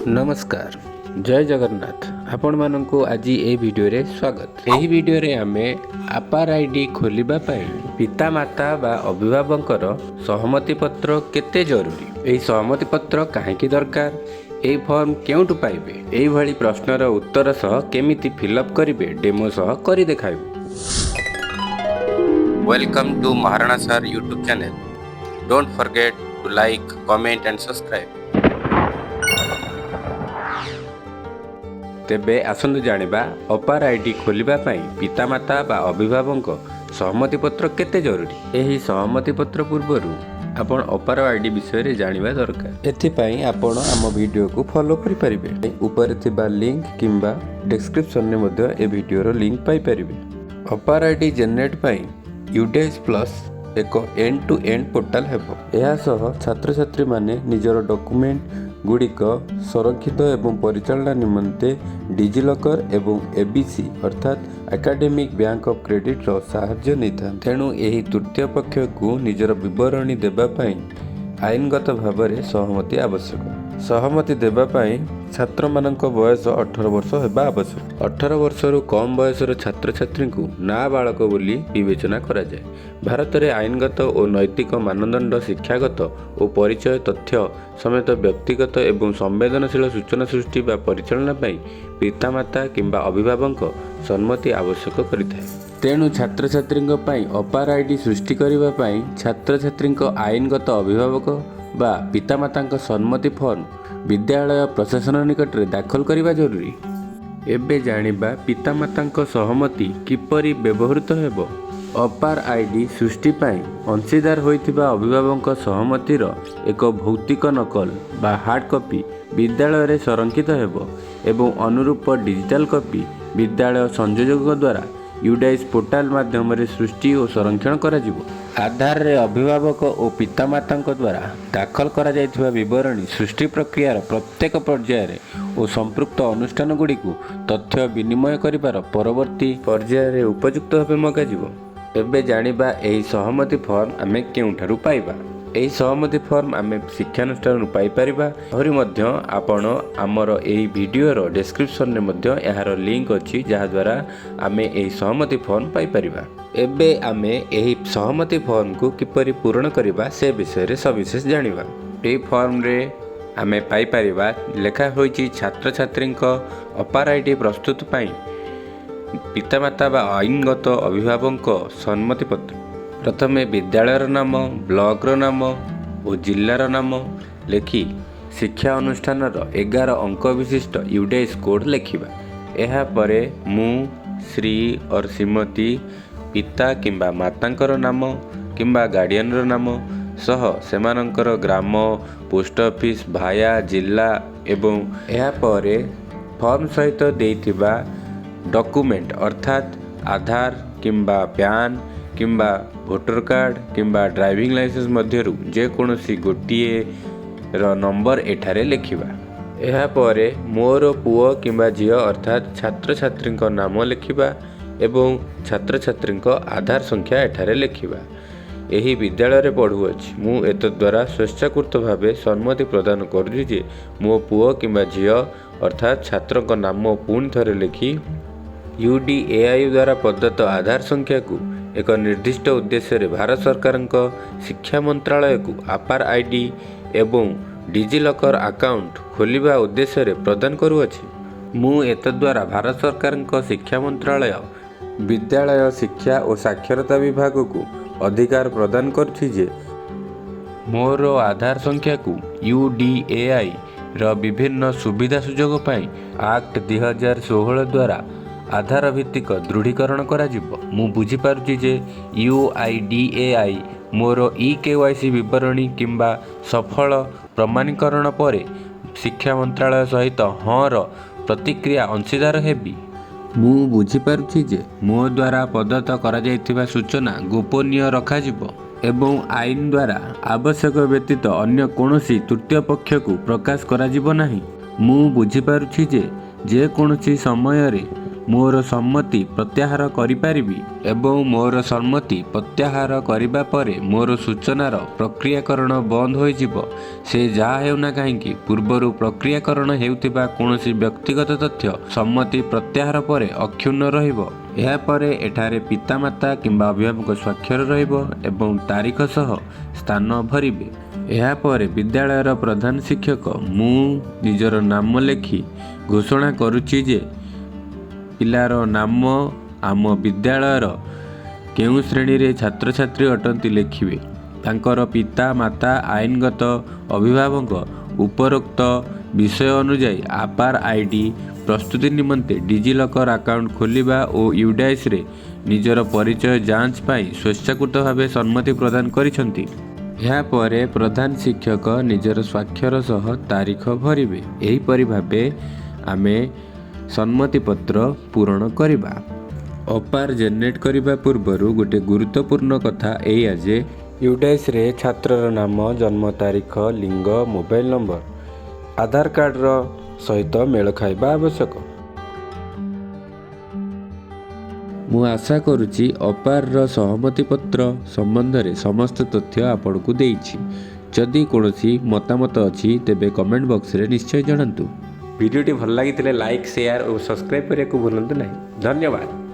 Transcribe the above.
नमस्कार जय जगन्नाथ आपण मानंको आज ए वीडियो रे स्वागत। एही वीडियो रे आमे आपार आईडी खोलिबा पई पिता माता बा अभिभावकर सहमति पत्र केते जरूरी, एही सहमति पत्र काहेकि दरकार, एही फॉर्म केउटु पाइबे, एही भली प्रश्नर उत्तर सह केमिति फिलअप करिवे डेमो सह करि देखाइबो। Welcome to Maharana sir YouTube channel. Don't forget to like, comment and subscribe. तेबे आसंतु जानिबा अपार आईडी खोलिबा पई पितामाता बा अभिभावक सहमति पत्र केते जरूरी। एही सहमति पत्र पूर्वरु आपण अपार आईडी विषय रे जानिबा दरकार। एथि पई आपण हम वीडियो को फॉलो करि परिबे। ऊपर थिबा लिंक किंबा डिस्क्रिप्शन रे मध्ये ए वीडियो रो लिंक पाई परिबे। अपार आईडी जनरेट पई यूडीएस प्लस एक एंड टू एंड पोर्टाल हेबो। एहा सह छात्र छात्री माने निजर डॉक्यूमेंट गुड़िक संरक्षित एवं परिचालना निमंते डिजिलॉकर एवं एबीसी अर्थात एकेडमिक बैंक ऑफ क्रेडिट रो सहायता नहीं। तेणु यही तृतीय पक्ष को निजर विवरणी देवाई आईनगत भाव में सहमति आवश्यक। सहमति देवाई छात्र मानक बयस 18 वर्ष होगा आवश्यक। 18 वर्षरु कम बयसर छात्र छात्री को नाबालक बोली विवेचना करा जाए। भारत में आईनगत और नैतिक मानदंड, शिक्षागत और परिचय तथ्य समेत व्यक्तिगत एवं संवेदनशील सूचना सृष्टि बा परिचालना पाई पितामाता किंबा अभिभावक सम्मति आवश्यक करिथाय। तेणु छात्र छात्री अपार आईडी सृष्टि करने पाई छात्र छात्री आईनगत अभिभावक बा पितामाता सम्मति फॉर्म विद्यालय प्रशासन निकट में दाखल करने जरूरी। एबे जानिबा पितामाता सहमति किपरि व्यवहृत हेबो। अपार आईडी सृष्टि पाई अंशीदार होइथिबा अभिभावक सहमतिर एक भौतिक नकल बा हार्ड कॉपी विद्यालय रे संरक्षित हेबो एवं अनुरूप डिजिटल कॉपी विद्यालय संयोजक द्वारा यूडीएस पोर्टाल माध्यम रे सृष्टि और संरक्षण करा जिवो। आधार रे अभिभावक और पितामाता द्वारा दाखल करा जायथिबा विवरणी सृष्टि प्रक्रियार प्रत्येक पर्याय और संपृक्त अनुष्ठान गुड़ी को तथ्य विनिमय करिबार परवर्ती पर्याय उपयुक्त भावे मगा जिवो। एबे जानिबा एही सहमति फॉर्म आमे केउठारु पाइबा। एही सहमति फॉर्म आमे शिक्षानुष्ठान पाई परिबा। आहुरी मध्य आपण आमर एही वीडियो रो डिस्क्रिप्शन रे मध्य एहार लिंक अछि जहा द्वारा आमे एही सहमति फॉर्म पाई परिबा। एबे आमे एही सहमति फॉर्म को किपरि पूर्ण करिबा से विषय रे सविशेष जानिबा। एही फॉर्म रे आमे पाई परिबा लेखा होईची छात्र छात्रींको अपार आईडी प्रस्तुत पाई पितामाता बा आईनगत अभिभावक सम्मति पत्र। प्रथमे विद्यालयर नाम, ब्लॉकर नाम और जिल्लार नाम लेखि शिक्षा अनुष्ठान 11 अंक विशिष्ट यूडीएस कोड लेखिबा। एहा परे मु श्री और श्रीमती पिता किंबा मातांकर नाम किंबा गार्डियनर नाम सह सेमानंकर ग्राम, पोस्ट ऑफिस, भाया, जिला एवं एहा परे फॉर्म सहित देइथिबा डॉक्यूमेंट अर्थात आधार किंबा पैन किंबा वोटर कार्ड किंबा ड्राइविंग लाइसेंस मध्यरु जे कोनोसी गोटिए रो नंबर एठारे लिखिबा। एहा परे मोर पुओ किंबा झियो अर्थात छात्र छात्री नाम लिखिबा एवं छात्र छात्री आधार संख्या एठारे लिखिबा। एही विद्यालय रे पढ़ुअछि मु एत द्वारा स्वेच्छाकृत भावे सम्मति प्रदान करूछि जे मो पुओ किंबा झियो अर्थात छात्रक नाम पुणी थरे लिखि यूडीएआई द्वारा प्रदत्त आधार संख्या को एक निर्दिष्ट उद्देश्य रे भारत सरकार शिक्षा मंत्रालय को अपार आईडी एवं डिजिलॉकर अकाउंट खोलिबा उद्देश्य रे प्रदान करूअछि। मु एत द्वारा भारत सरकार शिक्षा मंत्रालय विद्यालय शिक्षा और साक्षरता विभाग को अधिकार प्रदान करछि जे मोर आधार संख्या को यूडीएआई रो विभिन्न सुविधा सुजोग पाई एक्ट 2016 द्वारा आधार भित्तिक दृढ़ीकरण करा जिवो। मु बुझी पारुछि जे यूआईडीएआई मोर केवाईसी विवरणी किंबा सफल प्रमाणीकरण पर शिक्षा मंत्रालय सहित हाँ रो प्रतिक्रिया अंशीदार हेबी। मु बुझी पारुछि जे मो द्वारा प्रदत्त करा जायथिबा सूचना गोपनीय रखा जिवो एवं आईन द्वारा आवश्यक व्यतीत अन्य कोनोसी तृतीय पक्ष को प्रकाश करा जिवो नाही। मु बुझी पारुछि जे कोनोसी समय रे ମୋର ସମ୍ମତି ପ୍ରତ୍ୟାହାର କରିପାରିବି ଏବଂ ମୋର ସମ୍ମତି ପ୍ରତ୍ୟାହାର କରିବା ପରେ ମୋର ସୂଚନାର ପ୍ରକ୍ରିୟାକରଣ ବନ୍ଦ ହୋଇଯିବ। ସେ ଯାହା ହେଉନା କାହିଁକି ପୂର୍ବରୁ ପ୍ରକ୍ରିୟାକରଣ ହେଉଥିବା କୌଣସି ବ୍ୟକ୍ତିଗତ ତଥ୍ୟ ସମ୍ମତି ପ୍ରତ୍ୟାହାର ପରେ ଅକ୍ଷୁଣ୍ଣ ରହିବ। ଏହାପରେ ଏଠାରେ ପିତାମାତା କିମ୍ବା ଅଭିଭାବକ ସ୍ୱାକ୍ଷର ରହିବ ଏବଂ ତାରିଖ ସହ ସ୍ଥାନ ଭରିବେ। ଏହାପରେ ବିଦ୍ୟାଳୟର ପ୍ରଧାନ ଶିକ୍ଷକ ମୁଁ ନିଜର ନାମ ଲେଖି ଘୋଷଣା କରୁଛି ଯେ ପିଲାର ନାମ ଆମ ବିଦ୍ୟାଳୟର କେଉଁ ଶ୍ରେଣୀରେ ଛାତ୍ରଛାତ୍ରୀ ଅଟନ୍ତି ଲେଖିବେ। ତାଙ୍କର ପିତା ମାତା ଆଇନଗତ ଅଭିଭାବକ ଉପରୋକ୍ତ ବିଷୟ ଅନୁଯାୟୀ APAAR ID ପ୍ରସ୍ତୁତି ନିମନ୍ତେ ଡିଜିଲକର ଆକାଉଣ୍ଟ ଖୋଲିବା ଓ ୟୁଡାଇସ୍ରେ ନିଜର ପରିଚୟ ଯାଞ୍ଚ ପାଇଁ ସ୍ୱେଚ୍ଛାକୃତ ଭାବେ ସମ୍ମତି ପ୍ରଦାନ କରିଛନ୍ତି। ଏହାପରେ ପ୍ରଧାନ ଶିକ୍ଷକ ନିଜର ସ୍ୱାକ୍ଷର ସହ ତାରିଖ ଭରିବେ। ଏହିପରି ଭାବେ ଆମେ ସମ୍ମତିପତ୍ର ପୂରଣ କରିବା। APAAR ଜେନେରେଟ୍ କରିବା ପୂର୍ବରୁ ଗୋଟିଏ ଗୁରୁତ୍ୱପୂର୍ଣ୍ଣ କଥା ଏଇଆ ଯେ ୟୁଡାଇସ୍ରେ ଛାତ୍ରର ନାମ, ଜନ୍ମ ତାରିଖ, ଲିଙ୍ଗ, ମୋବାଇଲ ନମ୍ବର ଆଧାର କାର୍ଡ଼ର ସହିତ ମେଳ ଖାଇବା ଆବଶ୍ୟକ। ମୁଁ ଆଶା କରୁଛି APAARର ସହମତିପତ୍ର ସମ୍ବନ୍ଧରେ ସମସ୍ତ ତଥ୍ୟ ଆପଣଙ୍କୁ ଦେଇଛି। ଯଦି କୌଣସି ମତାମତ ଅଛି ତେବେ କମେଣ୍ଟ ବକ୍ସରେ ନିଶ୍ଚୟ ଜଣାନ୍ତୁ। ଭିଡ଼ିଓଟି ଭଲ ଲାଗିଥିଲେ ଲାଇକ୍, ସେୟାର ଓ ସବସ୍କ୍ରାଇବ୍ କରିବାକୁ ଭୁଲନ୍ତୁ ନାହିଁ। ଧନ୍ୟବାଦ।